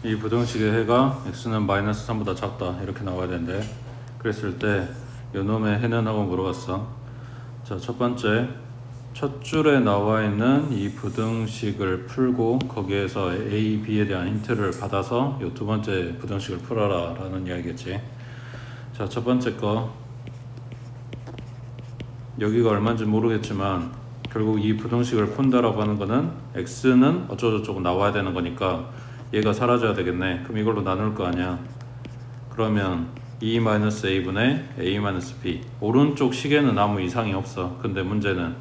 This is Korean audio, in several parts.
이 부등식의 해가 x는 마이너스 3보다 작다 이렇게 나와야 되는데, 그랬을 때 요놈의 해는 하고 물어봤어. 자, 첫 번째 첫 줄에 나와 있는 이 부등식을 풀고 거기에서 a, b에 대한 힌트를 받아서 이 두 번째 부등식을 풀어라 라는 이야기겠지. 자, 첫 번째 거 여기가 얼마인지 모르겠지만 결국 이 부등식을 푼다라고 하는 거는 x는 어쩌고저쩌고 나와야 되는 거니까 얘가 사라져야 되겠네. 그럼 이걸로 나눌 거 아니야. 그러면 e-a분의 a-b. 오른쪽 식에는 아무 이상이 없어. 근데 문제는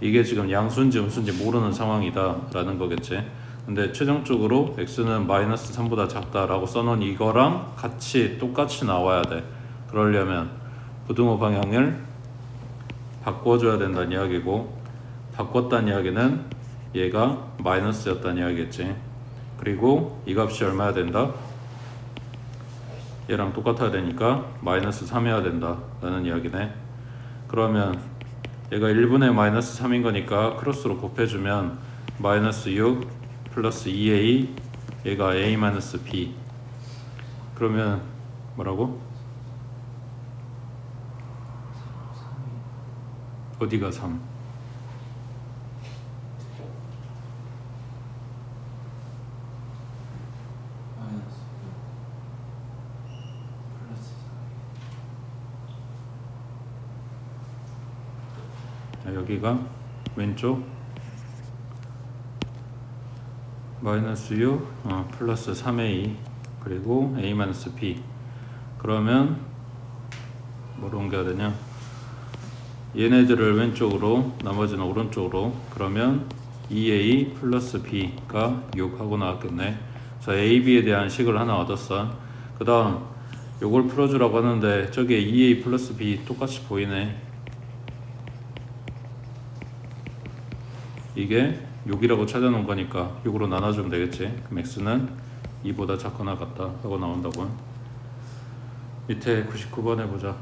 이게 지금 양수인지 음수인지 모르는 상황이다 라는 거겠지. 근데 최종적으로 x는 마이너스 3보다 작다 라고 써놓은 이거랑 같이 똑같이 나와야 돼. 그러려면 부등호 방향을 바꿔줘야 된다는 이야기고, 바꿨다는 이야기는 얘가 마이너스였다는 이야기겠지. 그리고 이 값이 얼마야 된다? 얘랑 똑같아야 되니까 마이너스 3이어야 된다 라는 이야기네. 그러면 얘가 1분의 마이너스 3인 거니까 크로스로 곱해주면 마이너스 6 플러스 2a, 얘가 a 마이너스 b. 그러면 뭐라고? 어디가 3? 여기가 왼쪽 마이너스 6 플러스 3a 그리고 a 마이너스 b. 그러면 뭐로 옮겨야 되냐? 얘네들을 왼쪽으로 나머지는 오른쪽으로. 그러면 2a 플러스 b가 6 하고 나왔겠네. 자, a, b에 대한 식을 하나 얻었어. 그 다음 요걸 풀어주라고 하는데 저기에 2a 플러스 b 똑같이 보이네. 이게 6이라고 찾아놓은 거니까 6으로 나눠주면 되겠지. 그럼 x는 2보다 작거나 같다 하고 나온다고. 밑에 99번 해보자.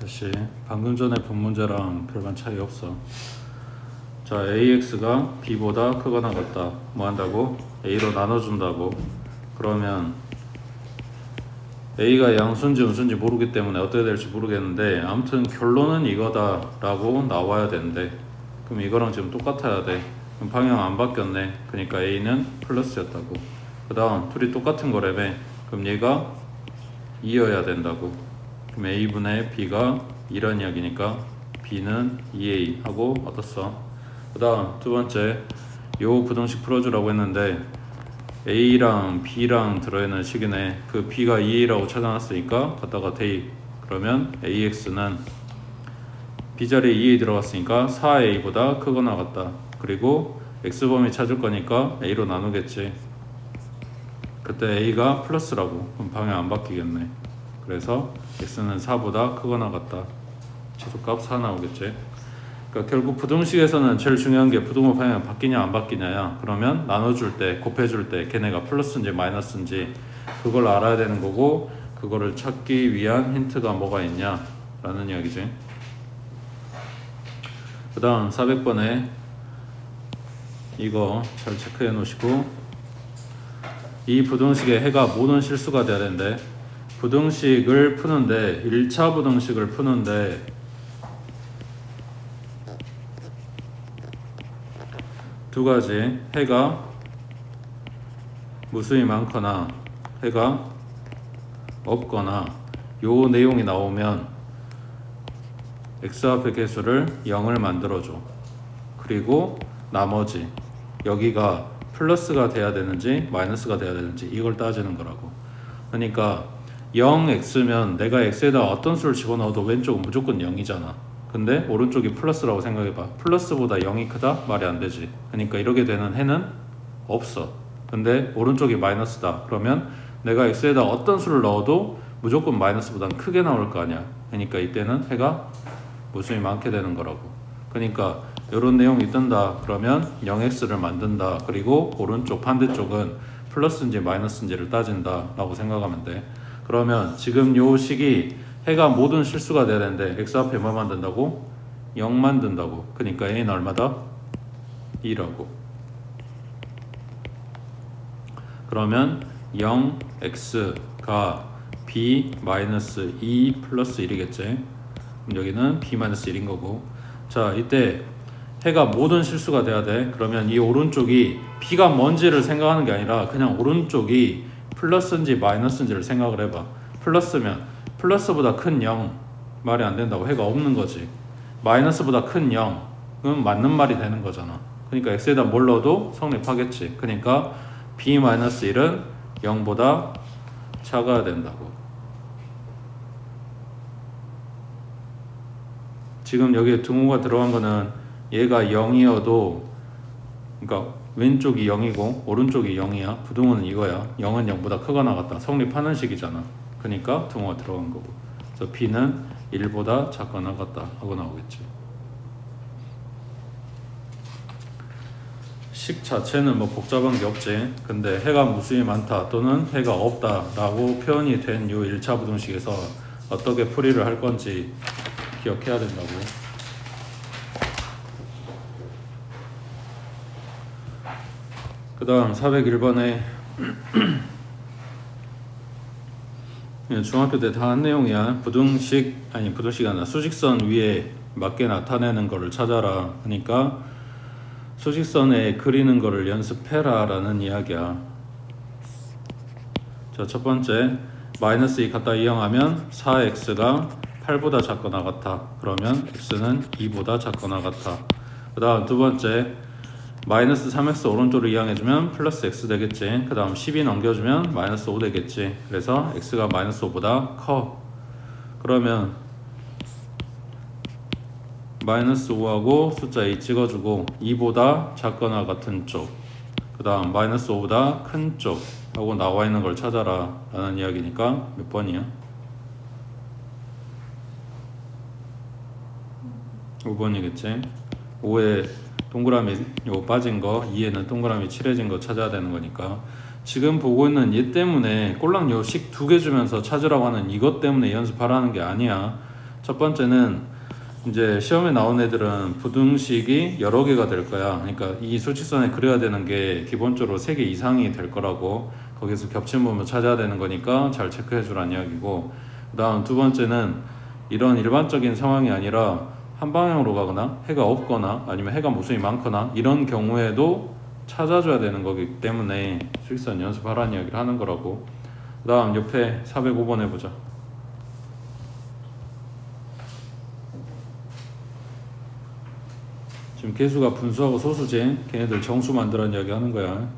다시 방금 전에 본 문제랑 별반 차이 없어. 자, ax가 b보다 크거나 같다. 뭐 한다고? a로 나눠준다고. 그러면 a가 양수인지 음수인지 모르기 때문에 어떻게 될지 모르겠는데 아무튼 결론은 이거다 라고 나와야 되는데, 그럼 이거랑 지금 똑같아야 돼. 그럼 방향 안 바뀌었네. 그러니까 a는 플러스였다고. 그 다음 둘이 똑같은 거라며. 그럼 얘가 2여야 된다고. 그럼 a분의 b가 2란 이야기니까 b는 2a 하고 얻었어. 그 다음 두 번째 요 부등식 풀어주라고 했는데 a랑 b랑 들어있는 식이네. 그 b가 2a라고 찾아놨으니까 갖다가 대입. 그러면 ax는 b자리에 2a 들어갔으니까 4a보다 크거나 같다. 그리고 x범위 찾을 거니까 a로 나누겠지. 그때 a가 플러스라고. 그럼 방향 안 바뀌겠네. 그래서 x는 4보다 크거나 같다. 최소값 4 나오겠지. 그러니까 결국 부등식에서는 제일 중요한 게 부등호 방향이 바뀌냐 안 바뀌냐야. 그러면 나눠줄 때, 곱해줄 때 걔네가 플러스인지 마이너스인지 그걸 알아야 되는 거고, 그거를 찾기 위한 힌트가 뭐가 있냐? 라는 이야기지. 그 다음 400번에 이거 잘 체크해 놓으시고, 이 부등식에 해가 모든 실수가 돼야 되는데, 부등식을 푸는데 1차 부등식을 푸는데 두 가지, 해가 무수히 많거나 해가 없거나 요 내용이 나오면 x좌표 개수를 0을 만들어줘. 그리고 나머지 여기가 플러스가 돼야 되는지 마이너스가 돼야 되는지 이걸 따지는 거라고. 그러니까 0x면 내가 x에다 어떤 수를 집어넣어도 왼쪽은 무조건 0이잖아. 근데 오른쪽이 플러스라고 생각해봐. 플러스보다 0이 크다? 말이 안 되지. 그러니까 이렇게 되는 해는 없어. 근데 오른쪽이 마이너스다. 그러면 내가 x에다 어떤 수를 넣어도 무조건 마이너스보다 크게 나올 거 아니야. 그러니까 이때는 해가 무수히 많게 되는 거라고. 그러니까 이런 내용이 뜬다. 그러면 0x를 만든다. 그리고 오른쪽 반대쪽은 플러스인지 마이너스인지를 따진다 라고 생각하면 돼. 그러면 지금 요 식이 해가 모든 실수가 돼야 되는데 x 앞에 뭐 만든다고? 0 만든다고. 그러니까 a는 얼마다? 2라고. 그러면 0x가 b-2 플러스 1이겠지. 그럼 여기는 b-1인 거고. 자, 이때 해가 모든 실수가 돼야 돼. 그러면 이 오른쪽이 b가 뭔지를 생각하는 게 아니라 그냥 오른쪽이 플러스인지 마이너스인지를 생각을 해봐. 플러스면 플러스보다 큰 0 말이 안 된다고. 해가 없는 거지. 마이너스보다 큰 0은 맞는 말이 되는 거잖아. 그러니까 x에다 뭘 넣어도 성립하겠지. 그러니까 b-1은 0보다 작아야 된다고. 지금 여기에 등호가 들어간 거는 얘가 0이어도, 그러니까 왼쪽이 0이고 오른쪽이 0이야. 부등호는 이거야. 0은 0보다 크거나 같다. 성립하는 식이잖아. 그러니까 등호가 들어간 거고. 그래서 b는 1보다 작거나 같다 하고 나오겠지. 식 자체는 뭐 복잡한 게 없지. 근데 해가 무수히 많다 또는 해가 없다 라고 표현이 된 요 1차 부등식에서 어떻게 풀이를 할 건지 기억해야 된다고. 그 다음 401번에 중학교 때 다 한 내용이야. 부등식이 아니라 수직선 위에 맞게 나타내는 거를 찾아라. 그러니까 수직선에 그리는 거를 연습해라 라는 이야기야. 자, 첫 번째 마이너스 2 갖다 이용하면 4x가 8보다 작거나 같아. 그러면 x는 2보다 작거나 같아. 그 다음 두 번째 마이너스 3x 오른쪽으로 이항해주면 플러스 x 되겠지. 그 다음 12 넘겨주면 마이너스 5 되겠지. 그래서 x가 마이너스 5보다 커. 그러면 마이너스 5하고 숫자 2 찍어주고 2보다 작거나 같은 쪽, 그 다음 마이너스 5보다 큰 쪽 하고 나와 있는 걸 찾아라 라는 이야기니까 몇 번이야? 5번이겠지. 5에 동그라미 요 빠진 거, 2에는 동그라미 칠해진 거 찾아야 되는 거니까. 지금 보고 있는 얘 때문에 꼴랑 요 식 2개 주면서 찾으라고 하는 이것 때문에 연습하라는 게 아니야. 첫 번째는 이제 시험에 나온 애들은 부등식이 여러 개가 될 거야. 그러니까 이 수직선에 그려야 되는 게 기본적으로 3개 이상이 될 거라고. 거기서 겹친 부분 찾아야 되는 거니까 잘 체크해 주라는 이야기고, 그 다음 두 번째는 이런 일반적인 상황이 아니라 한 방향으로 가거나 해가 없거나 아니면 해가 무수히 많거나 이런 경우에도 찾아줘야 되는 거기 때문에 수직선 연습하라는 이야기를 하는 거라고. 그 다음 옆에 405번 해보자. 지금 개수가 분수하고 소수지. 걔네들 정수 만들라는 이야기 하는 거야.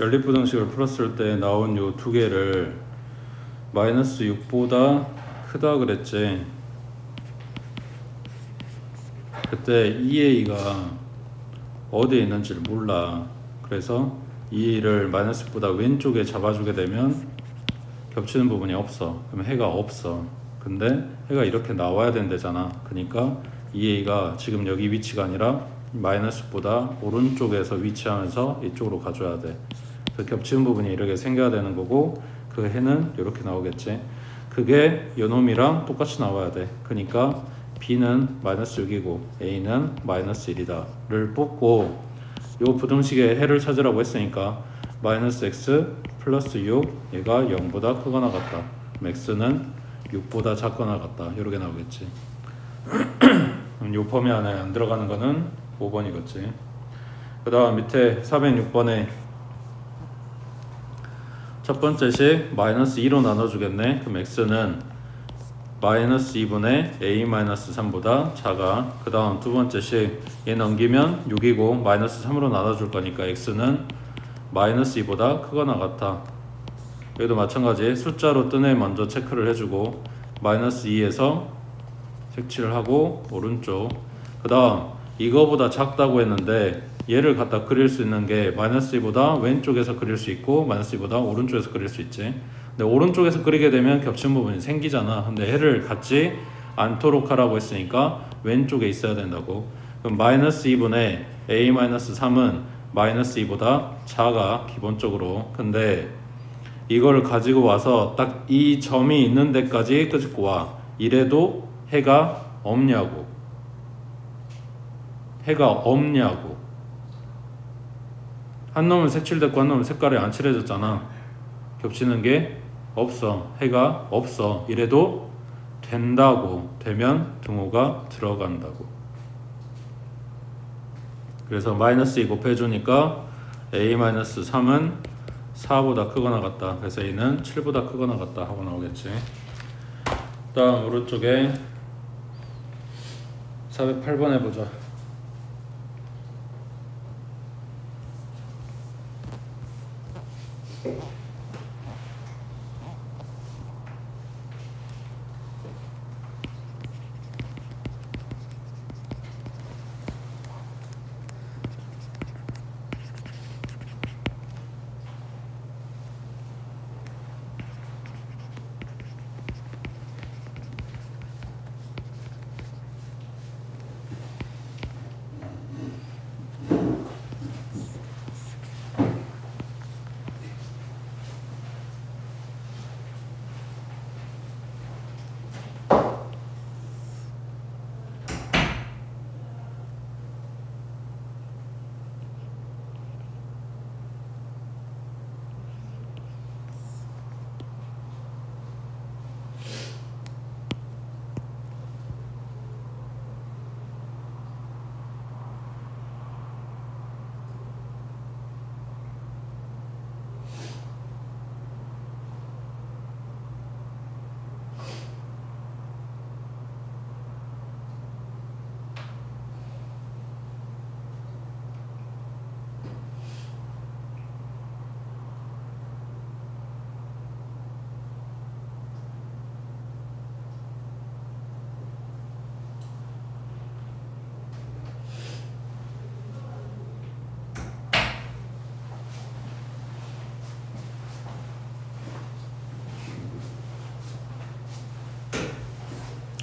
연립부등식을 풀었을 때 나온 요 두 개를 마이너스 6보다 크다 그랬지. 그때 2a가 어디에 있는지를 몰라. 그래서 2a를 마이너스 6보다 왼쪽에 잡아주게 되면 겹치는 부분이 없어. 그럼 해가 없어. 근데 해가 이렇게 나와야 된대잖아. 그러니까 2a가 지금 여기 위치가 아니라 마이너스 6보다 오른쪽에서 위치하면서 이쪽으로 가줘야 돼. 그 겹치는 부분이 이렇게 생겨야 되는 거고, 그 해는 이렇게 나오겠지. 그게 요놈이랑 똑같이 나와야 돼. 그러니까 b는 마이너스 6이고 a는 마이너스 1이다 를 뽑고, 요 부등식의 해를 찾으라고 했으니까 마이너스 x 플러스 6 얘가 0보다 크거나 같다. x는 6보다 작거나 같다. 이렇게 나오겠지. 요 범위 안에 안 들어가는 거는 5번이겠지. 그 다음 밑에 406번에 첫 번째 식 마이너스 2로 나눠주겠네. 그럼 x는 마이너스 2분의 a-3보다 작아. 그 다음 두 번째 식 얘 넘기면 6이고 마이너스 3으로 나눠줄 거니까 x는 마이너스 2보다 크거나 같아. 여기도 마찬가지 숫자로 뜬 애 먼저 체크를 해주고 마이너스 2에서 색칠을 하고 오른쪽. 그 다음 이거보다 작다고 했는데 얘를 갖다 그릴 수 있는 게 마이너스 2보다 왼쪽에서 그릴 수 있고 마이너스 2보다 오른쪽에서 그릴 수 있지. 근데 오른쪽에서 그리게 되면 겹치는 부분이 생기잖아. 근데 해를 갖지 않도록 하라고 했으니까 왼쪽에 있어야 된다고. 그럼 마이너스 2분의 a-3은 마이너스 2보다 작아 기본적으로. 근데 이거를 가지고 와서 딱 이 점이 있는 데까지 끄집고 와. 이래도 해가 없냐고. 해가 없냐고. 한 놈은 색칠됐고 한 놈은 색깔이 안 칠해졌잖아. 겹치는 게 없어. 해가 없어. 이래도 된다고. 되면 등호가 들어간다고. 그래서 마이너스 2 곱해주니까 a-3은 4보다 크거나 같다. 그래서 a는 7보다 크거나 같다 하고 나오겠지. 다음 오른쪽에 408번 해보자.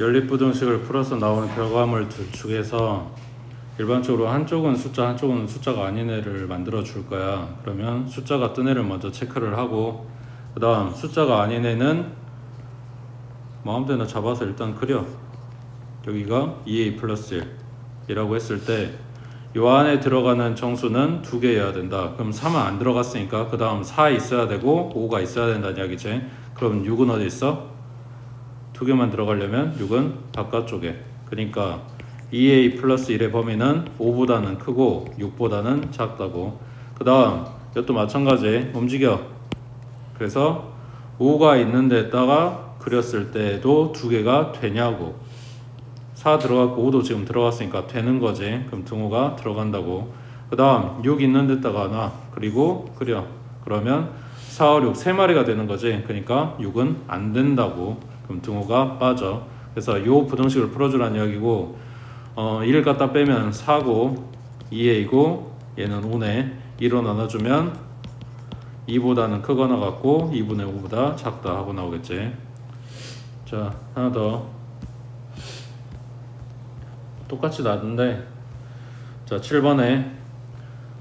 연립부등식을 풀어서 나오는 결과물 둘 중에서 일반적으로 한쪽은 숫자 한쪽은 숫자가 아닌 애를 만들어 줄 거야. 그러면 숫자가 뜬 애를 먼저 체크를 하고, 그 다음 숫자가 아닌 애는 마음대로 잡아서 일단 그려. 여기가 2a 플러스 1이라고 했을 때 요 안에 들어가는 정수는 2개여야 된다. 그럼 3은 안 들어갔으니까 그 다음 4 있어야 되고 5가 있어야 된다는 이야기지. 그럼 6은 어디 있어? 2개만 들어가려면 6은 바깥쪽에. 그러니까 2a 플러스 1의 범위는 5보다는 크고 6보다는 작다고. 그 다음 이것도 마찬가지 움직여. 그래서 5가 있는 데다가 그렸을 때도 2개가 되냐고. 4 들어갔고 5도 지금 들어갔으니까 되는 거지. 그럼 등호가 들어간다고. 그 다음 6 있는 데다가 놔. 그리고 그려. 그러면 4, 5, 6 3마리가 되는 거지. 그러니까 6은 안 된다고. 그럼 등호가 빠져. 그래서 요 부등식을 풀어주라는 이야기고 1 갖다 빼면 4고 2a고 얘는 5네. 2로 나눠주면 2보다는 크거나 같고 2분의 5보다 작다 하고 나오겠지. 자, 하나 더. 똑같이 나왔는데 자 7번에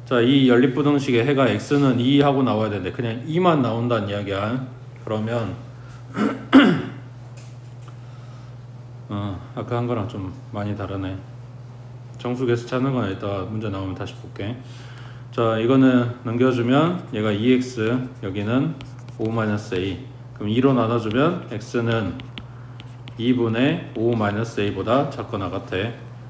자 이 연립부등식의 해가 x는 2 하고 나와야 되는데 그냥 2만 나온다는 이야기야. 그러면 아까 한 거랑 좀 많이 다르네. 정수계수 찾는 건 이따 문제 나오면 다시 볼게. 자 이거는 넘겨주면 얘가 2x 여기는 5-a. 그럼 2로 나눠주면 x는 2분의 5-a보다 작거나 같아.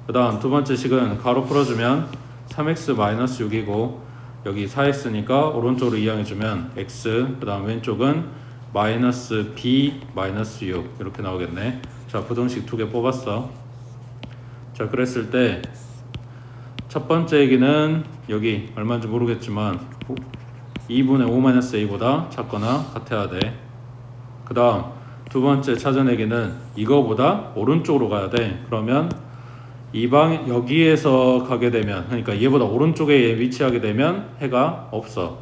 그 다음 두 번째 식은 가로 풀어주면 3x-6이고 여기 4x니까 오른쪽으로 이항해주면 x, 그 다음 왼쪽은 -b-6 이렇게 나오겠네. 자 부등식 두 개 뽑았어. 자 그랬을 때 첫 번째 얘기는 여기 얼마인지 모르겠지만 2분의 5-a보다 작거나 같아야 돼. 그 다음 두 번째 찾은 얘기는 이거보다 오른쪽으로 가야 돼. 그러면 이 방 여기에서 가게 되면 그러니까 얘보다 오른쪽에 위치하게 되면 해가 없어.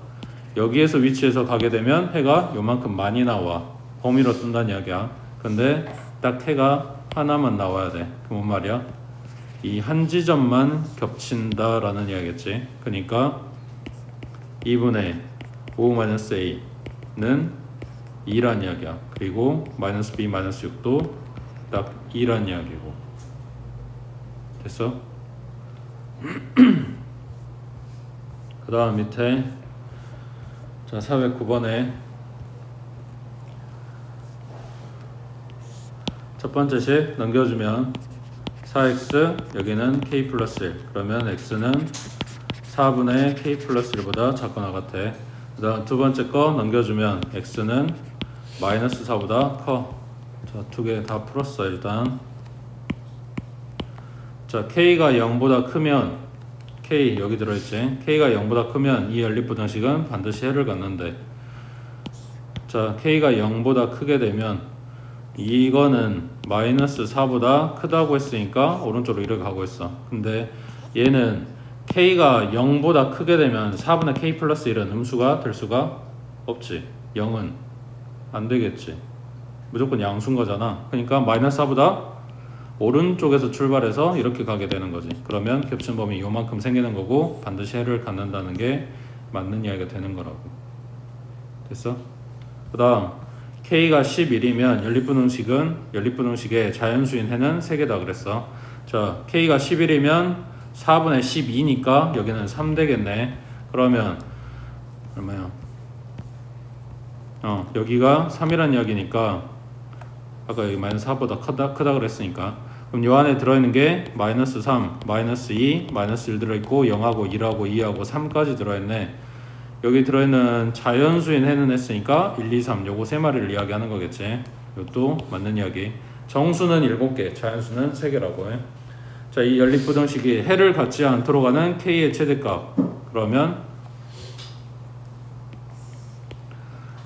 여기에서 위치해서 가게 되면 해가 요만큼 많이 나와. 범위로 뜬다는 이야기야. 근데 딱 해가 하나만 나와야 돼. 그 뭔 말이야? 이 한 지점만 겹친다라는 이야기겠지. 그러니까 2분의 5-a는 2란 이야기야. 그리고 -b-6도 딱 2란 이야기고. 됐어? 그 다음 밑에 자 409번에 첫 번째 식 넘겨주면 4x 여기는 k 플러스 1 그러면 x는 4분의 k 플러스 1보다 작거나 같아. 그 다음 두 번째 거 넘겨주면 x는 -4보다 커. 자 두 개 다 풀었어. 일단 자 k가 0보다 크면 k 여기 들어있지. k가 0보다 크면 이 연립부등식은 반드시 해를 갖는데 자 k가 0보다 크게 되면 이거는 -4보다 크다고 했으니까 오른쪽으로 이렇게 가고 있어. 근데 얘는 k가 0보다 크게 되면 4분의 k 플러스 1은 음수가 될 수가 없지. 0은 안 되겠지. 무조건 양수인 거잖아. 그러니까 -4보다 오른쪽에서 출발해서 이렇게 가게 되는 거지. 그러면 겹친 범위 요만큼 생기는 거고 반드시 해를 갖는다는 게 맞는 이야기가 되는 거라고. 됐어? 그 다음 k가 11이면 연립부등식의 자연수인 해는 3개다 그랬어. 자 k가 11이면 4분의 12니까 여기는 3 되겠네. 그러면 얼마야? 여기가 3이란 이야기니까 아까 여기 -4보다 크다 그랬으니까 그럼 요 안에 들어있는 게 -3, -2, -1 들어있고 0하고 1하고 2하고 3까지 들어있네. 여기 들어있는 자연수인 해는 했으니까 1, 2, 3 요거 3마리를 이야기하는 거겠지. 이것도 맞는 이야기. 정수는 7개, 자연수는 3개라고 해. 자, 이 연립부등식이 해를 갖지 않도록 하는 k의 최대값. 그러면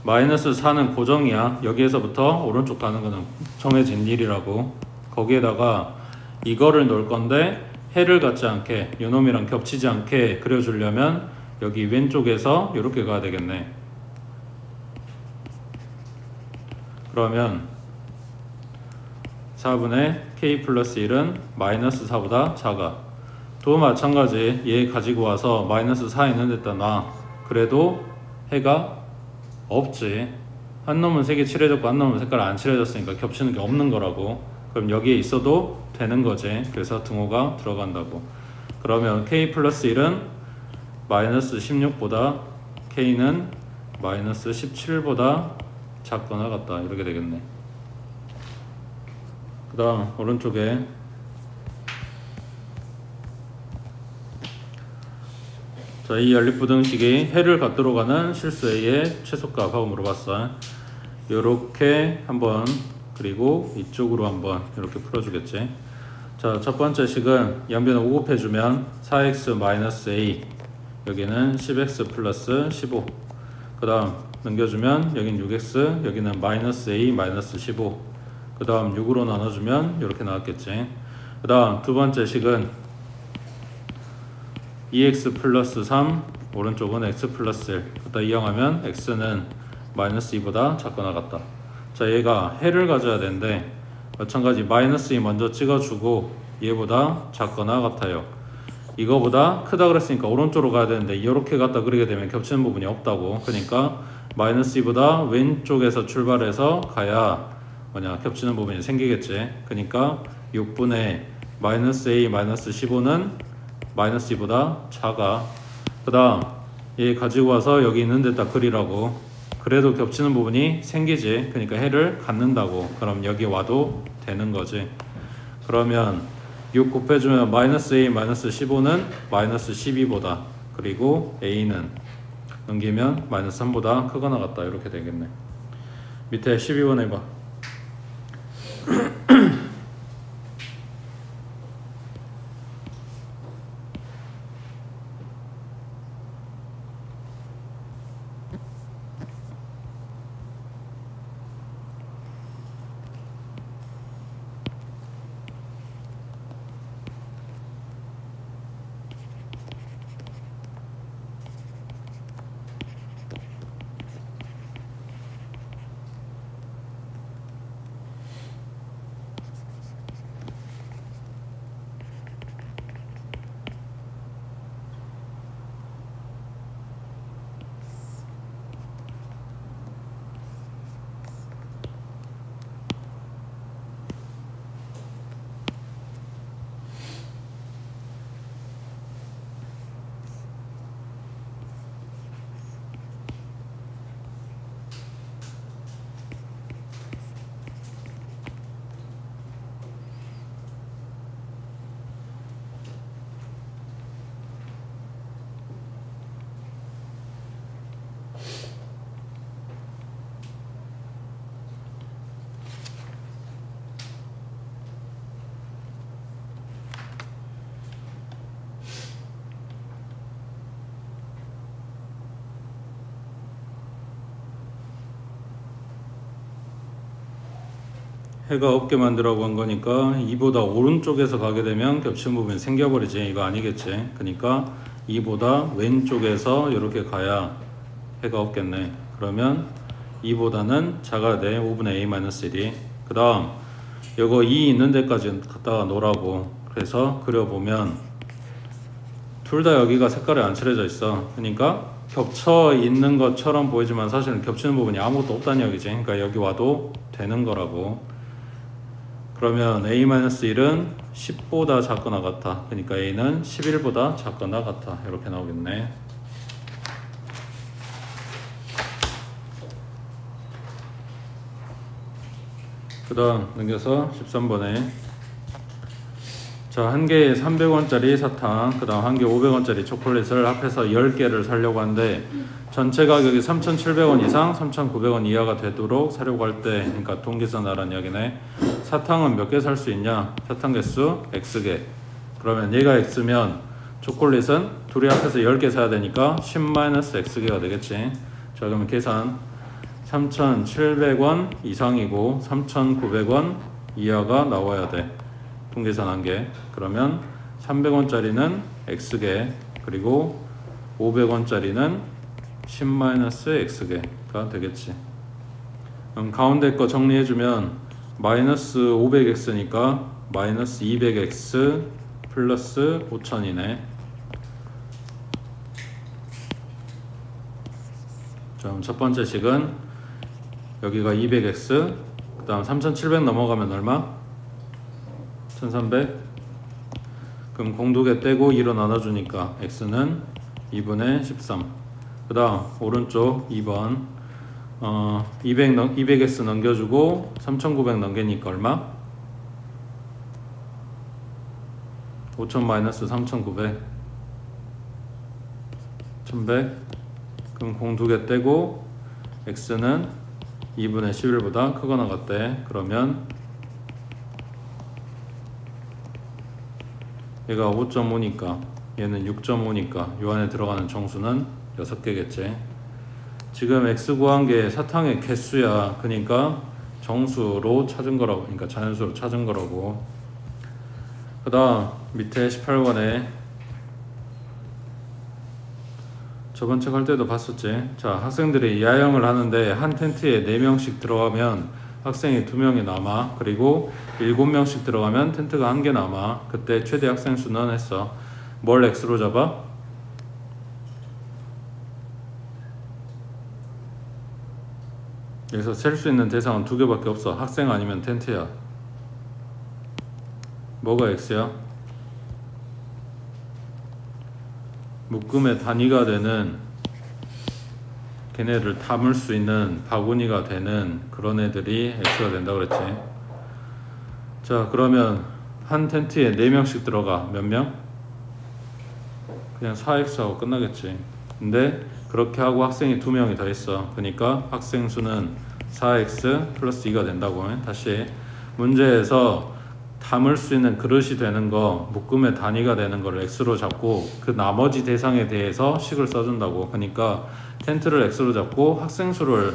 -4는 고정이야. 여기에서부터 오른쪽 가는 거는 정해진 일이라고. 거기에다가 이거를 넣을 건데 해를 갖지 않게 요놈이랑 겹치지 않게 그려주려면 여기 왼쪽에서 이렇게 가야 되겠네. 그러면 4분의 k 플러스 1은 -4보다 작아. 또 마찬가지 얘 가지고 와서 -4 있는 데다 놔. 그래도 해가 없지. 한 놈은 색이 칠해졌고 한 놈은 색깔 안 칠해졌으니까 겹치는 게 없는 거라고. 그럼 여기에 있어도 되는 거지. 그래서 등호가 들어간다고. 그러면 k 플러스 1은 -16보다 k는 -17보다 작거나 같다. 이렇게 되겠네. 그 다음 오른쪽에 자, 이 연립부등식이 해를 갖도록 하는 실수 A의 최소값 하고 물어봤어. 요렇게 한번 그리고 이쪽으로 한번 이렇게 풀어주겠지. 자, 첫 번째 식은 양변을 5 곱해주면 4x-a 여기는 10x 플러스 15. 그 다음 넘겨주면 여긴 6x, 여기는 마이너스 a 마이너스 15. 그 다음 6으로 나눠주면 이렇게 나왔겠지. 그 다음 두 번째 식은 2x 플러스 3, 오른쪽은 x 플러스 1. 갖다 이용하면 x는 마이너스 2보다 작거나 같다. 자, 얘가 해를 가져야 되는데 마찬가지 마이너스 2 먼저 찍어주고 얘보다 작거나 같아요. 이거보다 크다 그랬으니까 오른쪽으로 가야 되는데 이렇게 갖다 그리게 되면 겹치는 부분이 없다고. 그러니까 마이너스 2보다 왼쪽에서 출발해서 가야 뭐냐 겹치는 부분이 생기겠지. 그러니까 6분의 마이너스 a 마이너스 15는 마이너스 2보다 작아. 그 다음 얘 가지고 와서 여기 있는 데다 그리라고. 그래도 겹치는 부분이 생기지. 그러니까 해를 갖는다고. 그럼 여기 와도 되는 거지. 그러면 6 곱해주면 마이너스 a 마이너스 15는 마이너스 12보다, 그리고 a는 넘기면 마이너스 3보다 크거나 같다. 이렇게 되겠네. 밑에 12번 해봐. 해가 없게 만들라고 한 거니까 2보다 오른쪽에서 가게 되면 겹치는 부분이 생겨버리지. 이거 아니겠지. 그러니까 2보다 왼쪽에서 이렇게 가야 해가 없겠네. 그러면 2보다는 작아야 돼. 5분의 a-1이. 그 다음 이거 2 있는 데까지 갖다가 놓으라고. 그래서 그려보면 둘 다 여기가 색깔이 안 칠해져 있어. 그러니까 겹쳐 있는 것처럼 보이지만 사실은 겹치는 부분이 아무것도 없다는 얘기지. 그러니까 여기 와도 되는 거라고. 그러면 a-1은 10보다 작거나 같아. 그러니까 a는 11보다 작거나 같아. 이렇게 나오겠네. 그 다음 넘겨서 13번에 자, 한 개에 300원짜리 사탕, 그 다음 한 개 500원짜리 초콜릿을 합해서 10개를 사려고 하는데 전체 가격이 3,700원 이상 3,900원 이하가 되도록 사려고 할 때, 그러니까 동기선하라는 이야기네. 사탕은 몇 개 살 수 있냐? 사탕 개수 X개. 그러면 얘가 X면 초콜릿은 둘이 합해서 10개 사야 되니까 10-X개가 되겠지. 자, 그러면 계산 3,700원 이상이고 3,900원 이하가 나와야 돼. 통계산 한 개. 그러면 300원짜리는 X개, 그리고 500원짜리는 10-X개가 되겠지. 그럼 가운데 거 정리해주면 마이너스 500X니까 마이너스 200X 플러스 5,000이네. 자, 그럼 첫 번째 식은 여기가 200X, 그 다음 3,700 넘어가면 얼마? 1,300. 그럼 공두개 떼고 2로 나눠주니까 x는 2분의 13. 그 다음 오른쪽 2번 200x 넘겨주고 3,900 넘기니까 얼마? 5,000 마이너스 3,900 1,100. 그럼 공두개 떼고 x는 2분의 11보다 크거나 같대. 그러면 얘가 5.5니까 얘는 6.5니까 요 안에 들어가는 정수는 6개겠지. 지금 x 구한 게 사탕의 개수야. 그러니까 정수로 찾은 거라고, 그러니까 자연수로 찾은 거라고. 그 다음 밑에 18번에 저번 책 할 때도 봤었지. 자, 학생들이 야영을 하는데 한 텐트에 4명씩 들어가면 학생이 2명이 남아. 그리고 7명씩 들어가면 텐트가 1개 남아. 그때 최대 학생 수는 했어. 뭘 x로 잡아? 여기서 셀 수 있는 대상은 2개밖에 없어. 학생 아니면 텐트야. 뭐가 x야? 묶음의 단위가 되는, 걔네를 담을 수 있는 바구니가 되는 그런 애들이 x가 된다 그랬지. 자, 그러면 한 텐트에 4명씩 들어가. 몇 명? 그냥 4x 하고 끝나겠지. 근데 그렇게 하고 학생이 2명이 더 있어. 그러니까 학생 수는 4x 플러스 2가 된다고. 다시 문제에서 담을 수 있는 그릇이 되는 거, 묶음의 단위가 되는 거를 x로 잡고 그 나머지 대상에 대해서 식을 써준다고. 그러니까 텐트를 x로 잡고 학생 수를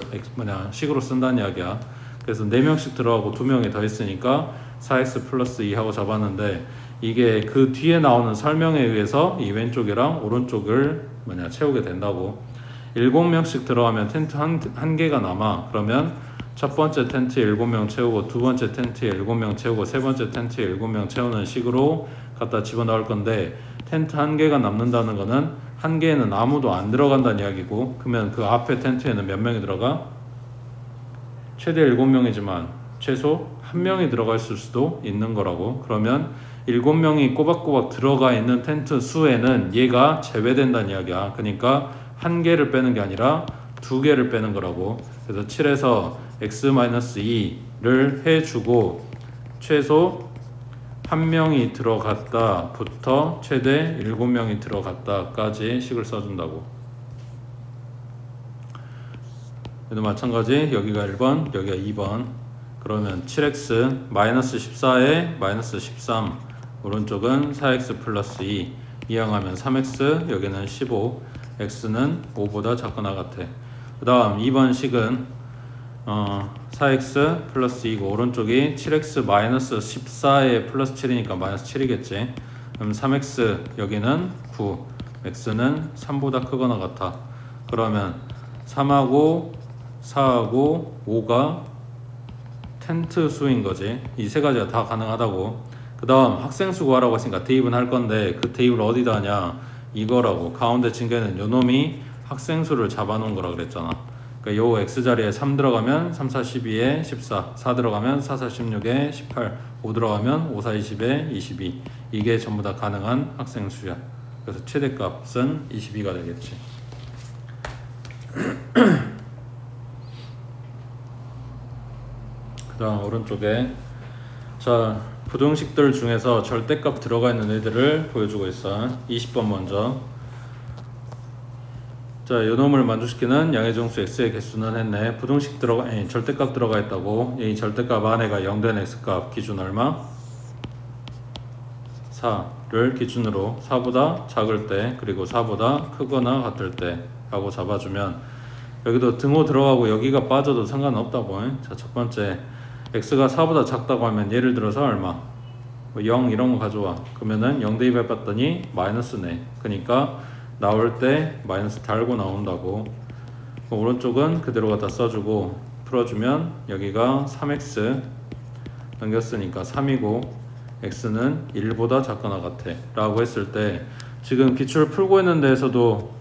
식으로 쓴다는 이야기야. 그래서 4명씩 들어가고 2명이 더 있으니까 4x 플러스 2 하고 잡았는데, 이게 그 뒤에 나오는 설명에 의해서 이 왼쪽이랑 오른쪽을 채우게 된다고. 7명씩 들어가면 텐트 한 개가 남아. 그러면 첫 번째 텐트에 7명 채우고, 두 번째 텐트에 7명 채우고, 세 번째 텐트에 7명 채우는 식으로 갖다 집어넣을 건데, 텐트 한 개가 남는다는 거는 한 개에는 아무도 안 들어간다는 이야기고, 그러면 그 앞에 텐트에는 몇 명이 들어가? 최대 7명이지만 최소 1명이 들어가 있을 수도 있는 거라고. 그러면 7명이 꼬박꼬박 들어가 있는 텐트 수에는 얘가 제외된다는 이야기야. 그러니까 한 개를 빼는 게 아니라 2개를 빼는 거라고. 그래서 7에서 x-2를 해주고 최소 1명이 들어갔다 부터 최대 7명이 들어갔다까지 식을 써준다고. 얘도 마찬가지. 여기가 1번, 여기가 2번. 그러면 7x 마이너스 14에 마이너스 13, 오른쪽은 4x 플러스 2 이항하면 3x, 여기는 15, x는 5보다 작거나 같아. 그 다음 2번 식은 4x 플러스 2고, 오른쪽이 7x 마이너스 14에 플러스 7이니까 마이너스 7이겠지. 그럼 3x 여기는 9, x는 3보다 크거나 같아. 그러면 3하고 4하고 5가 텐트 수인 거지. 이 세 가지가 다 가능하다고. 그 다음 학생 수 구하라고 했으니까 대입은 할 건데, 그 대입을 어디다 하냐, 이거라고. 가운데 징계는 요 놈이 학생 수를 잡아 놓은 거라 그랬잖아. 그러니까 요 x자리에 3 들어가면 3, 4, 12에 14, 4 들어가면 4, 4, 16에 18, 5 들어가면 5, 4, 20에 22. 이게 전부 다 가능한 학생 수야. 그래서 최대값은 22가 되겠지. 그 다음 오른쪽에, 자, 부등식들 중에서 절대값 들어가 있는 애들을 보여주고 있어. 20번 먼저. 자, 요놈을 만족시키는 양의 정수 x의 개수는 했네. 부등식 절대값 들어가 있다고. 이 절대값 안에가 0된 x값 기준 얼마? 4를 기준으로 4보다 작을 때, 그리고 4보다 크거나 같을 때 하고 잡아주면, 여기도 등호 들어가고 여기가 빠져도 상관없다고. 자, 첫 번째 x가 4보다 작다고 하면 예를 들어서 얼마? 0 이런 거 가져와. 그러면은 0 대입해봤더니 마이너스네. 그러니까 나올 때 마이너스 달고 나온다고. 오른쪽은 그대로 갖다 써주고 풀어주면 여기가 3x 넘겼으니까 3이고 x는 1보다 작거나 같아 라고 했을 때, 지금 기출 풀고 있는 데에서도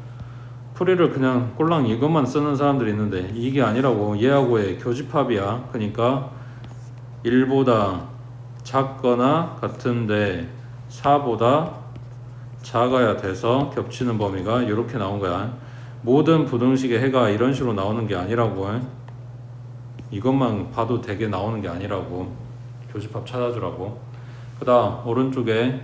풀이를 그냥 꼴랑 이것만 쓰는 사람들이 있는데, 이게 아니라고. 얘하고의 교집합이야. 그러니까 1보다 작거나 같은데 4보다 작아야 돼서 겹치는 범위가 이렇게 나온 거야. 모든 부등식의 해가 이런 식으로 나오는 게 아니라고. 이것만 봐도 되게 나오는 게 아니라고. 교집합 찾아주라고. 그 다음 오른쪽에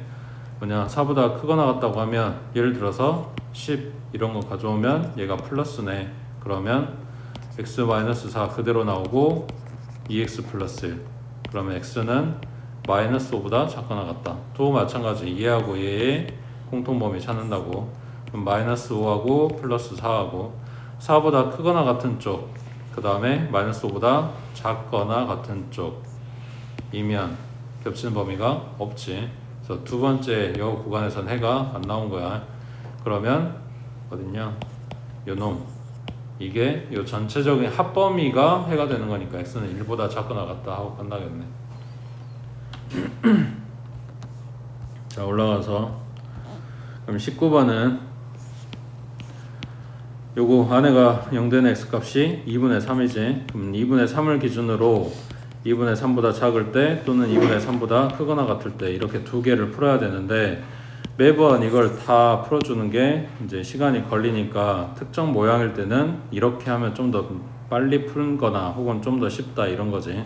4보다 크거나 같다고 하면, 예를 들어서 10 이런 거 가져오면 얘가 플러스네. 그러면 x-4 그대로 나오고 2x 플러스 1. 그러면 x는 마이너스 5보다 작거나 같다. 또 마찬가지. 얘하고 얘의 공통범위 찾는다고. 그럼 마이너스 5하고 플러스 4하고 4보다 크거나 같은 쪽, 그 다음에 마이너스 5보다 작거나 같은 쪽이면 겹치는 범위가 없지. 그래서 두 번째 요 구간에선 해가 안 나온 거야. 그러면 어딨냐? 요놈, 이게 요 전체적인 합범위가 해가 되는 거니까 x는 1보다 작거나 같다 하고 끝나겠네. 자, 올라가서 그럼 19번은 요거 안에가 0되는 x값이 2분의 3이지. 그럼 2분의 3을 기준으로 2분의 3보다 작을 때 또는 2분의 3보다 크거나 같을 때 이렇게 두 개를 풀어야 되는데, 매번 이걸 다 풀어주는 게 이제 시간이 걸리니까 특정 모양일 때는 이렇게 하면 좀 더 빨리 푸는 거나 혹은 좀 더 쉽다 이런 거지.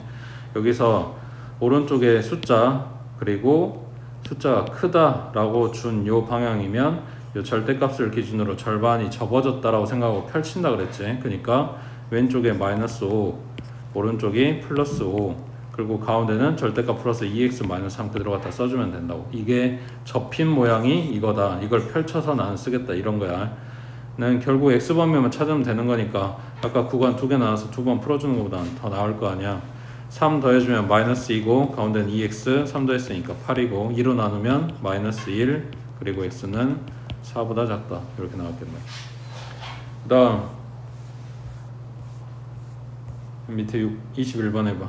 여기서 오른쪽에 숫자, 그리고 숫자가 크다 라고 준 요 방향이면 요 절대값을 기준으로 절반이 접어졌다라고 생각하고 펼친다 그랬지. 그러니까 왼쪽에 마이너스 5, 오른쪽이 플러스 5, 그리고 가운데는 절대값 플러스 2x 마이너스 3 그대로 갖다 써주면 된다고. 이게 접힌 모양이 이거다, 이걸 펼쳐서 나는 쓰겠다 이런 거야. 는 결국 x번면만 찾으면 되는 거니까 아까 구간 두 개 나눠서 두 번 풀어주는 것보다는 더 나을 거 아니야. 3 더해주면 마이너스 2고 가운데는 2x, 3 더했으니까 8이고 2로 나누면 마이너스 1, 그리고 x는 4보다 작다 이렇게 나왔겠네. 그 다음 밑에 21번 해봐.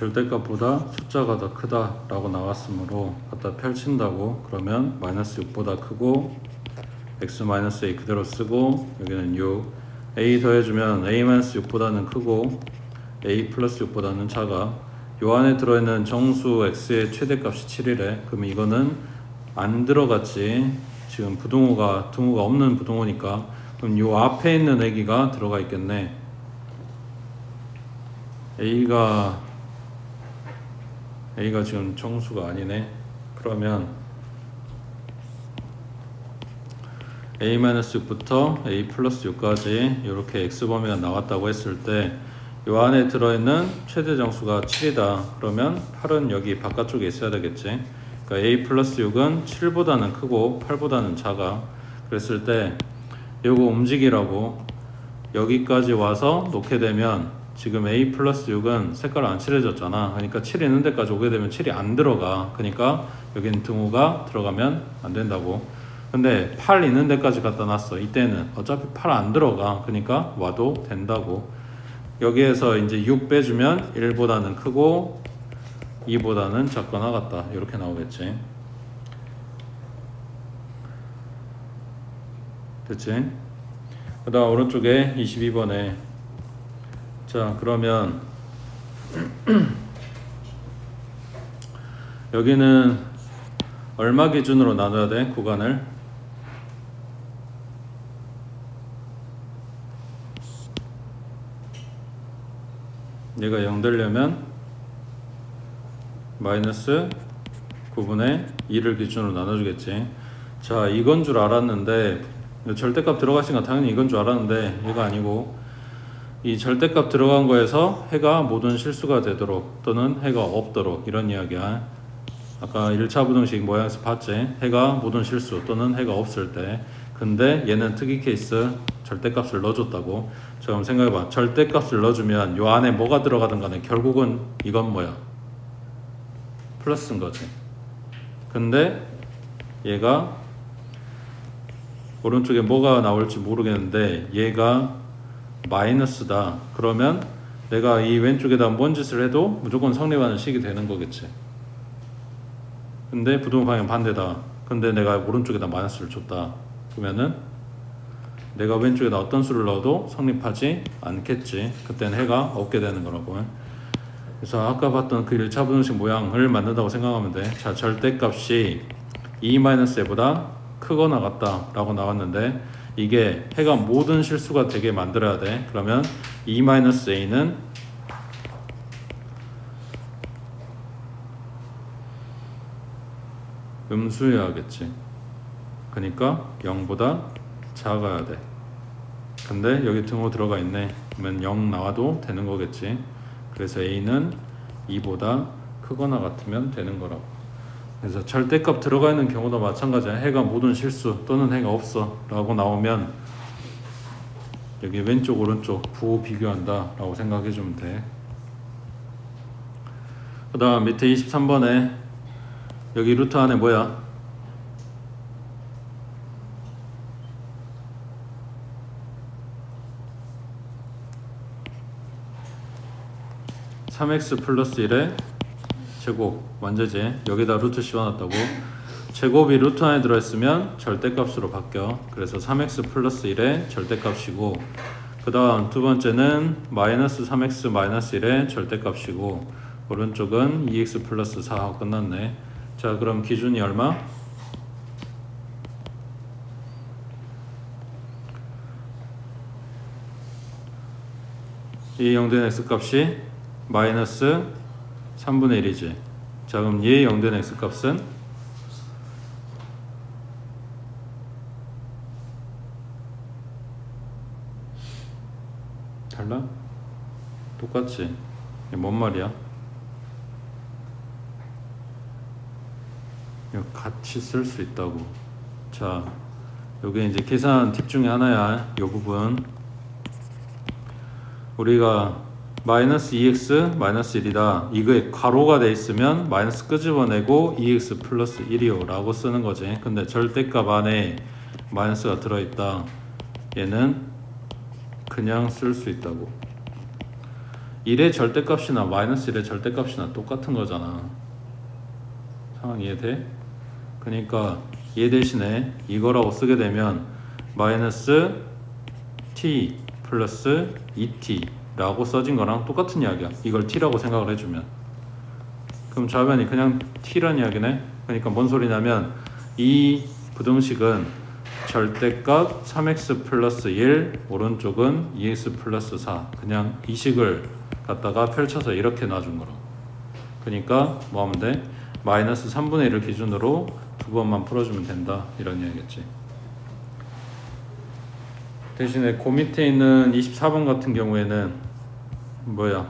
절대값보다 숫자가 더 크다 라고 나왔으므로 갖다 펼친다고. 그러면 마이너스 6보다 크고 x 마이너스 a 그대로 쓰고 여기는 6, a 더해주면 a 마이너스 6보다는 크고 a 플러스 6보다는 작아. 요 안에 들어있는 정수 x의 최대값이 7이래. 그러면 이거는 안 들어갔지. 지금 부등호가 등호가 없는 부등호니까. 그럼 요 앞에 있는 애기가 들어가 있겠네. A가 지금 정수가 아니네. 그러면 A-6부터 A 플러스 6까지 이렇게 X범위가 나왔다고 했을 때 이 안에 들어있는 최대 정수가 7이다. 그러면 8은 여기 바깥쪽에 있어야 되겠지. 그러니까 A 플러스 6은 7보다는 크고 8보다는 작아. 그랬을 때 이거 움직이라고 여기까지 와서 놓게 되면 지금 A 플러스 6은 색깔 안 칠해졌잖아. 그러니까 7 있는 데까지 오게 되면 7이 안 들어가. 그러니까 여기는 등호가 들어가면 안 된다고. 근데 8 있는 데까지 갖다 놨어. 이때는 어차피 8 안 들어가. 그러니까 와도 된다고. 여기에서 이제 6 빼주면 1보다는 크고 2보다는 작거나 같다. 이렇게 나오겠지. 됐지? 그 다음 오른쪽에 22번에 자 그러면 여기는 얼마 기준으로 나눠야 돼? 구간을 얘가 0 되려면 마이너스 9분의 2를 기준으로 나눠주겠지. 자 이건 줄 알았는데 절대값 들어갔으니까 당연히 이건 줄 알았는데 얘가 아니고, 이 절대값 들어간 거에서 해가 모든 실수가 되도록 또는 해가 없도록 이런 이야기야. 아까 1차 부등식 모양에서 봤지? 해가 모든 실수 또는 해가 없을 때. 근데 얘는 특이 케이스 절대값을 넣어줬다고. 자, 그럼 생각해봐. 절대값을 넣어주면 요 안에 뭐가 들어가든 간에 결국은 이건 뭐야? 플러스인 거지. 근데 얘가 오른쪽에 뭐가 나올지 모르겠는데 얘가 마이너스다. 그러면 내가 이 왼쪽에다 뭔 짓을 해도 무조건 성립하는 식이 되는 거겠지. 근데 부등호 방향 반대다. 근데 내가 오른쪽에다 마이너스를 줬다. 그러면은 내가 왼쪽에다 어떤 수를 넣어도 성립하지 않겠지. 그때는 해가 없게 되는 거라고. 그래서 아까 봤던 그 1차 부등식 모양을 만든다고 생각하면 돼. 자, 절대값이 2-a보다 크거나 같다 라고 나왔는데 이게 해가 모든 실수가 되게 만들어야 돼. 그러면 2-a는 음수여야겠지. 그러니까 0보다 작아야 돼. 근데 여기 등호 들어가 있네. 그러면 0 나와도 되는 거겠지. 그래서 a는 2보다 크거나 같으면 되는 거라고. 그래서 절대값 들어가 있는 경우도 마찬가지야. 해가 모든 실수 또는 해가 없어 라고 나오면 여기 왼쪽 오른쪽 부호 비교한다 라고 생각해 주면 돼. 그 다음 밑에 23번에 여기 루트 안에 뭐야? 3x 플러스 1의 제곱 완제제. 여기다 루트 씌워놨다고. 제곱이 루트 안에 들어있으면 절대값으로 바뀌어. 그래서 3x 플러스 1의 절대값이고, 그 다음 두 번째는 마이너스 3x 마이너스 1의 절대값이고, 오른쪽은 2x 플러스 4 하고 끝났네. 자, 그럼 기준이 얼마? 이 0된 x값이 마이너스 3분의 1이지. 자, 그럼 얘의 0된 x값은 달라? 똑같지? 이게 뭔 말이야? 이거 같이 쓸 수 있다고. 자, 요게 이제 계산 팁 중에 하나야. 요 부분 우리가 마이너스 2x 마이너스 1이다. 이거에 괄호가 돼 있으면 마이너스 끄집어내고 2x 플러스 1이요 라고 쓰는 거지. 근데 절대값 안에 마이너스가 들어있다. 얘는 그냥 쓸 수 있다고. 1의 절대값이나 마이너스 1의 절대값이나 똑같은 거잖아. 상황 이해돼? 그러니까 얘 대신에 이거라고 쓰게 되면 마이너스 t 플러스 2t 라고 써진 거랑 똑같은 이야기야. 이걸 t라고 생각을 해주면. 그럼 좌변이 그냥 t란 이야기네. 그러니까 뭔 소리냐면 이 부등식은 절대값 3x 플러스 1, 오른쪽은 2x 플러스 4. 그냥 이 식을 갖다가 펼쳐서 이렇게 놔준 거라. 그러니까 뭐 하면 돼? 마이너스 3분의 1을 기준으로 두 번만 풀어주면 된다. 이런 이야기겠지. 대신에 그 밑에 있는 24번 같은 경우에는 뭐야?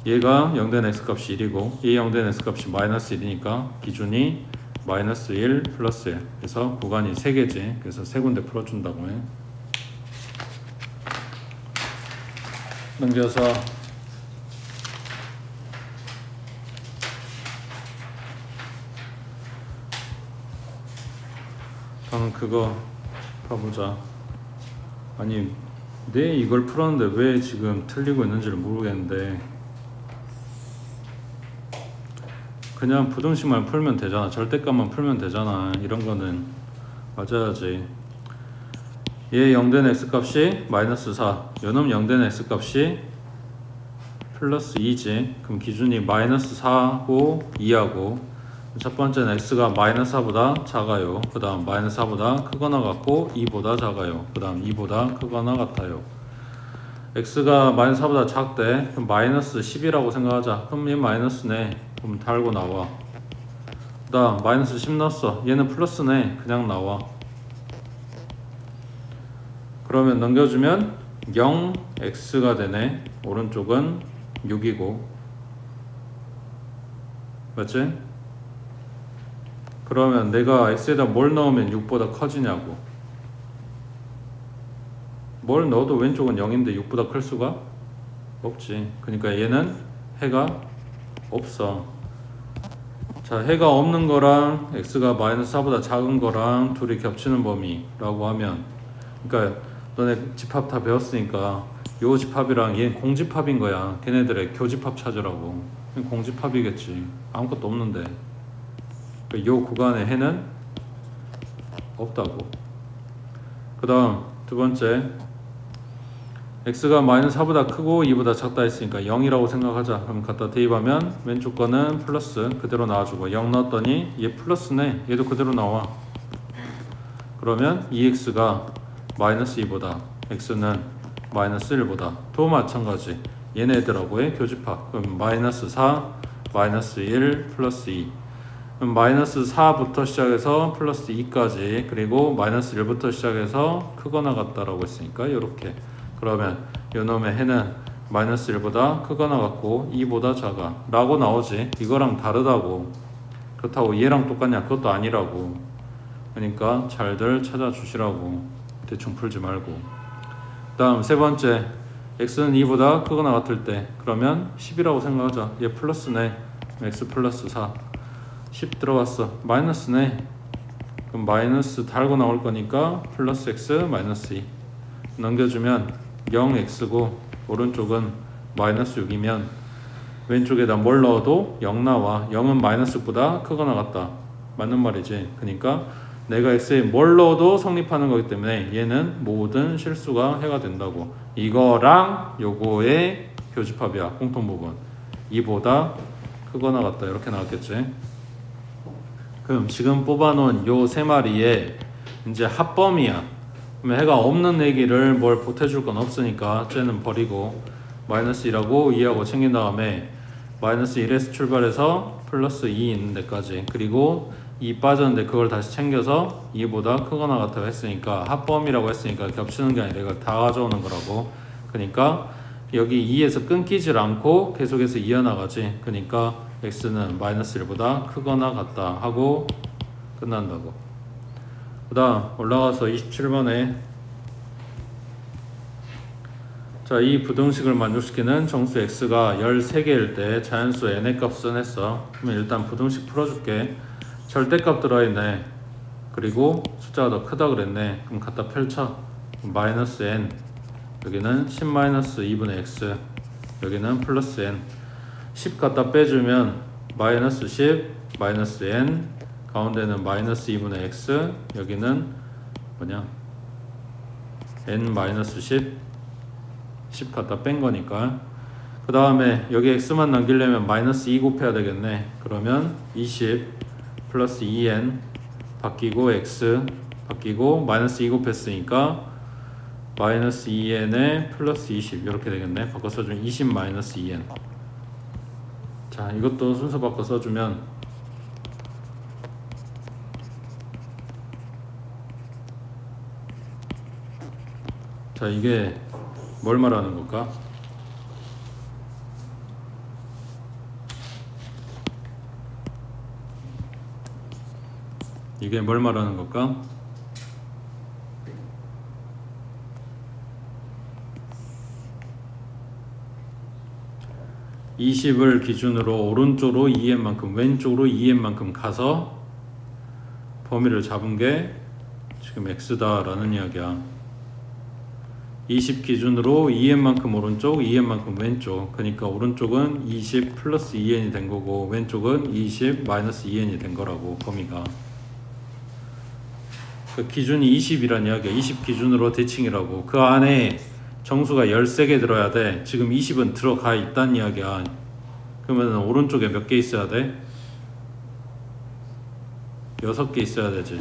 얘가 0된 x값이 1이고 이 0된 x값이 마이너스 1이니까 기준이 마이너스 1 플러스 1. 그래서 구간이 3개지. 그래서 3군데 풀어준다고 해. 넘겨서 방금 그거 봐보자. 아니 내 이걸 풀었는데 왜 지금 틀리고 있는지를 모르겠는데 그냥 부등식만 풀면 되잖아. 절대값만 풀면 되잖아. 이런 거는 맞아야지. 얘 0된 x값이 마이너스 4, 요놈 0된 x값이 플러스 2지. 그럼 기준이 마이너스 4하고 2하고, 첫 번째는 x가 마이너스 4보다 작아요. 그 다음 마이너스 4보다 크거나 같고 2보다 작아요. 그 다음 2보다 크거나 같아요. x가 마이너스 4보다 작대. 그럼 마이너스 10이라고 생각하자. 그럼 얘 마이너스네. 그럼 달고 나와. 그 다음 마이너스 10 넣었어. 얘는 플러스네. 그냥 나와. 그러면 넘겨주면 0x가 되네. 오른쪽은 6이고 맞지? 그러면 내가 x에다 뭘 넣으면 6보다 커지냐고. 뭘 넣어도 왼쪽은 0인데 6보다 클 수가 없지. 그러니까 얘는 해가 없어. 자, 해가 없는 거랑 x가 마이너스 4보다 작은 거랑 둘이 겹치는 범위라고 하면, 그러니까 너네 집합 다 배웠으니까 요 집합이랑 얘는 공집합인 거야. 걔네들의 교집합 찾으라고. 공집합이겠지. 아무것도 없는데. 요 구간에 해는 없다고. 그 다음 두 번째, x가 마이너스 4보다 크고 2보다 작다 했으니까 0이라고 생각하자. 그럼 갖다 대입하면 왼쪽 거는 플러스 그대로 나와주고 0 넣었더니 얘 플러스네. 얘도 그대로 나와. 그러면 2x가 마이너스 2보다 x는 마이너스 1보다 또 마찬가지. 얘네들하고의 교집합. 그럼 마이너스 4, 마이너스 1, 플러스 2. 그럼 마이너스 4부터 시작해서 플러스 2까지, 그리고 마이너스 1부터 시작해서 크거나 같다라고 했으니까 이렇게. 그러면 요놈의 해는 마이너스 1보다 크거나 같고 2보다 작아 라고 나오지. 이거랑 다르다고. 그렇다고 얘랑 똑같냐? 그것도 아니라고. 그러니까 잘들 찾아주시라고. 대충 풀지 말고. 그 다음 세 번째, x는 2보다 크거나 같을 때, 그러면 10이라고 생각하자. 얘 플러스네. x 플러스 4. 10 들어갔어. 마이너스네. 그럼 마이너스 달고 나올 거니까 플러스 x 마이너스 2 넘겨주면 0x고 오른쪽은 마이너스 6이면 왼쪽에다 뭘 넣어도 0 나와. 0은 마이너스보다 크거나 같다. 맞는 말이지. 그러니까 내가 x에 뭘 넣어도 성립하는 거기 때문에 얘는 모든 실수가 해가 된다고. 이거랑 요거의 교집합이야. 공통부분. 2보다 크거나 같다. 이렇게 나왔겠지. 그럼 지금 뽑아놓은 요 세 마리의 이제 합범위야. 그러면 해가 없는 얘기를 뭘 보태줄 건 없으니까 쟤는 버리고 마이너스 2하고 2하고 챙긴 다음에 마이너스 1에서 출발해서 플러스 2 있는 데까지, 그리고 2 빠졌는데 그걸 다시 챙겨서 2보다 크거나 같다고 했으니까 합범이라고 했으니까 겹치는 게 아니라 이걸 다 가져오는 거라고. 그러니까 여기 2에서 끊기질 않고 계속해서 이어나가지. 그러니까 x는 마이너스 1보다 크거나 같다 하고 끝난다고. 그 다음 올라가서 27번에 자, 이 부등식을 만족시키는 정수 x가 13개일 때 자연수 n의 값은 했어. 그러면 일단 부등식 풀어줄게. 절대값 들어있네. 그리고 숫자가 더 크다 그랬네. 그럼 갖다 펼쳐. 마이너스 n, 여기는 10 마이너스 2분의 x, 여기는 플러스 n. 10 갖다 빼주면 마이너스 10 마이너스 n, 가운데는 마이너스 2분의 x, 여기는 뭐냐 n 마이너스 10 갖다 뺀 거니까. 그 다음에 여기 x만 남기려면 마이너스 2 곱해야 되겠네. 그러면 20 플러스 2n 바뀌고 x 바뀌고 마이너스 2 곱했으니까 마이너스 2n에 플러스 20 이렇게 되겠네. 바꿔 써주면 20 마이너스 2n. 자, 이것도 순서 바꿔 써주면 자, 이게 뭘 말하는 걸까? 이게 뭘 말하는 걸까? (20을) 기준으로 오른쪽으로 2n만큼 왼쪽으로 2n만큼 가서 범위를 잡은 게 지금 x다 라는 이야기야. 20 기준으로 2n만큼 오른쪽, 2n만큼 왼쪽. 그러니까 오른쪽은 20 플러스 2n이 된 거고 왼쪽은 20 마이너스 2n이 된 거라고. 범위가 그 기준이 20이란 이야기야. 20 기준으로 대칭이라고. 그 안에 정수가 13개 들어야 돼. 지금 20은 들어가 있단 이야기야. 그러면 오른쪽에 몇 개 있어야 돼? 6개 있어야 되지.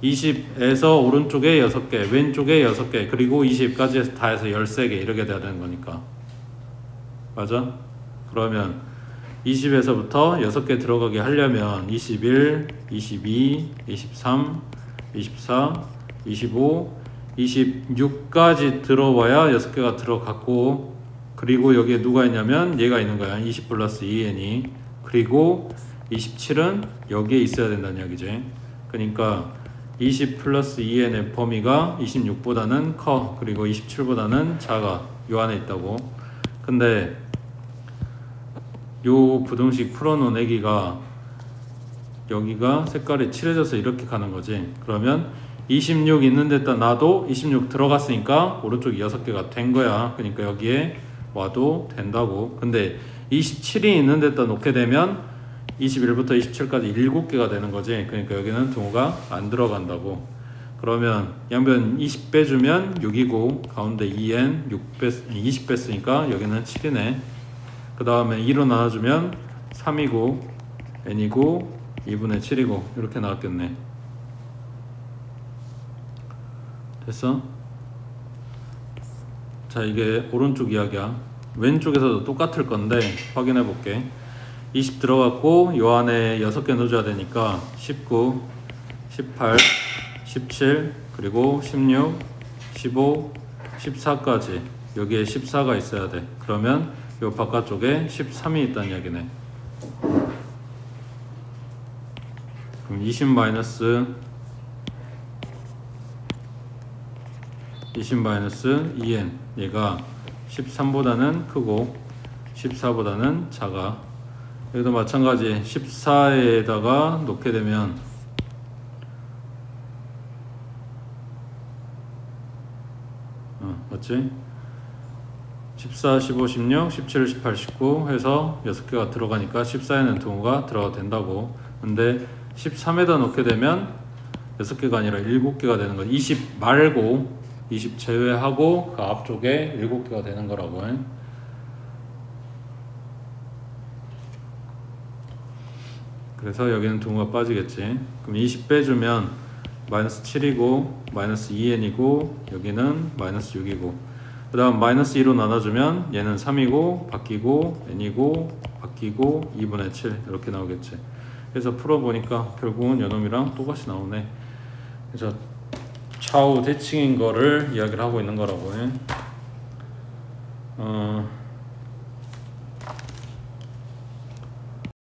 20에서 오른쪽에 6개, 왼쪽에 6개, 그리고 20까지 다 해서 13개 이렇게 돼야 되는 거니까. 맞아? 그러면 20에서부터 6개 들어가게 하려면 21, 22, 23, 24, 25, 26까지 들어와야 6개가 들어갔고, 그리고 여기에 누가 있냐면 얘가 있는 거야. 20 플러스 2n이. 그리고 27은 여기에 있어야 된다는 이야기지. 그러니까 20 플러스 2n의 범위가 26보다는 커. 그리고 27보다는 작아. 요 안에 있다고. 근데 요 부등식 풀어놓은 애기가 여기가 색깔이 칠해져서 이렇게 가는 거지. 그러면 26 있는 데다 놔도 26 들어갔으니까 오른쪽이 6개가 된 거야. 그러니까 여기에 와도 된다고. 근데 27이 있는 데다 놓게 되면 21부터 27까지 7개가 되는 거지. 그러니까 여기는 등호가 안 들어간다고. 그러면 양변 20 빼주면 6이고 가운데 2n 20 뺐으니까 여기는 7이네. 그 다음에 2로 나눠주면 3이고 n이고 2분의 7이고 이렇게 나왔겠네. 됐어? 자, 이게 오른쪽 이야기야. 왼쪽에서도 똑같을 건데 확인해 볼게. 20 들어갔고 요 안에 6개 넣어줘야 되니까 19, 18, 17, 그리고 16, 15, 14까지 여기에 14가 있어야 돼. 그러면 요 바깥쪽에 13이 있다는 이야기네. 그럼 20 마이너스 2n 얘가 13보다는 크고 14보다는 작아. 여기도 마찬가지 14에다가 놓게 되면 맞지? 14, 15, 16, 17, 18, 19 해서 6개가 들어가니까 14에는 등호가 들어가도 된다고. 근데 13에다 놓게 되면 6개가 아니라 7개가 되는 거지. 20 말고 20 제외하고 그 앞쪽에 7개가 되는 거라고. 그래서 여기는 등호가 빠지겠지. 그럼 20 빼주면 마이너스 7이고 마이너스 2n이고 여기는 마이너스 6이고 그 다음 마이너스 2로 나눠주면 얘는 3이고 바뀌고 n이고 바뀌고 2분의 7 이렇게 나오겠지. 그래서 풀어보니까 결국은 요놈이랑 똑같이 나오네. 그래서 좌우 대칭인 거를 이야기를 하고 있는 거라고 해.